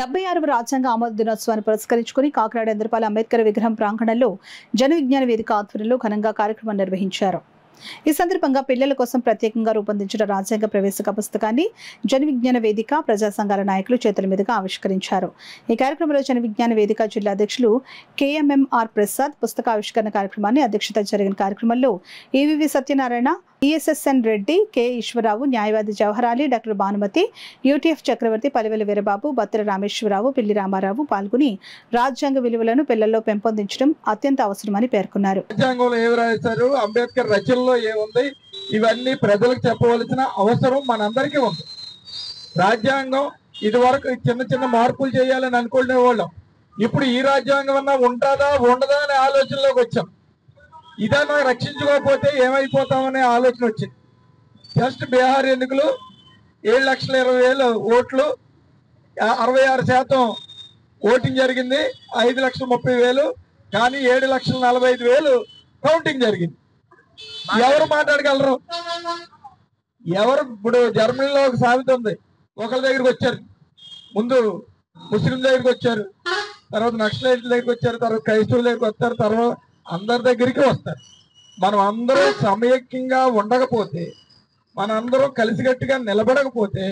76వ రాజ్యాంగ ఆమోద దినోత్సవాన్ని పురస్కరించుకుని కాకినాడ ఇంద్రపాల అంబేద్కర్ విగ్రహం ప్రాంగణంలో జన విజ్ఞాన వేదిక ఆధ్వర్యంలో ఘనంగా కార్యక్రమం నిర్వహించారు. ఈ సందర్భంగా పిల్లల కోసం ప్రత్యేకంగా రూపొందించిన రాజ్యాంగ ప్రవేశిక పుస్తకాన్ని జన విజ్ఞాన వేదిక ప్రజా సంఘాల నాయకులు చేతుల మీదుగా ఆవిష్కరించారు. ఈ కార్యక్రమంలో జన విజ్ఞాన వేదిక జిల్లా అధ్యక్షులు KMMR ప్రసాద్ పుస్తక ఆవిష్కరణ కార్యక్రమాన్ని అధ్యక్షత జరిగిన కార్యక్రమంలో EVV Satyanarayana, ESSN Reddy, K Eswararao, న్యాయవాది జవహరాలి, డాక్టర్ భానుమతి, UTF చక్రవర్తి, పలివెల వీరబాబు, బత్తిర రామేశ్వరరావు, పిల్లి రామారావు పాల్గొని రాజ్యాంగ విలువలను పిల్లల్లో పెంపొందించడం అత్యంత అవసరమని పేర్కొన్నారు. అంబేద్కర్ రచనలో ఏముంది ఇవన్నీ ప్రజలకు చెప్పవలసిన అవసరం మనందరికీ ఉంది. రాజ్యాంగం ఇదివరకు చిన్న చిన్న మార్పులు చేయాలని అనుకునే వాళ్ళం. ఇప్పుడు ఈ రాజ్యాంగం అన్నా ఉంటుందా ఉండదా అనే ఆలోచనలోకి వచ్చాం. ఇదన్నా రక్షించుకోకపోతే ఏమైపోతామనే ఆలోచన వచ్చింది. జస్ట్ బీహార్ ఎన్నికలు 7,20,000 ఓట్లు, 66% ఓటింగ్ జరిగింది. 5,30,000 కానీ 7,45,000 కౌంటింగ్ జరిగింది. ఎవరు మాట్లాడగలరు? ఎవరు? ఇప్పుడు జర్మనీలో ఒక సామెత ఉంది. ఒకరి దగ్గరికి వచ్చారు, ముందు ముస్లిం దగ్గరికి వచ్చారు, తర్వాత నక్సలైట్ల దగ్గరికి వచ్చారు, తర్వాత క్రైస్తవుల దగ్గరికి వస్తారు, తర్వాత అందరి దగ్గరికి వస్తారు. మనం అందరూ సమైక్యంగా ఉండకపోతే, మనందరూ కలిసికట్టుగా నిలబడకపోతే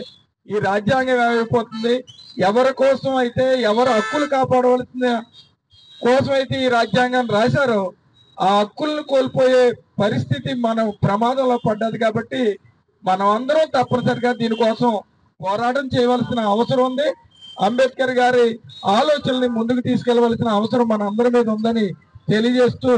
ఈ రాజ్యాంగం ఏమైపోతుంది? ఎవరి కోసం అయితే, ఎవరు హక్కులు కాపాడవలసిన కోసం అయితే ఈ రాజ్యాంగాన్ని రాశారో ఆ హక్కులను కోల్పోయే పరిస్థితి మనం ప్రమాదంలో పడ్డది. కాబట్టి మనం అందరం తప్పనిసరిగా దీనికోసం పోరాటం చేయవలసిన అవసరం ఉంది. అంబేద్కర్ గారి ఆలోచనల్ని ముందుకు తీసుకెళ్లవలసిన అవసరం మన అందరి మీద ఉందని తెలియజేస్తూ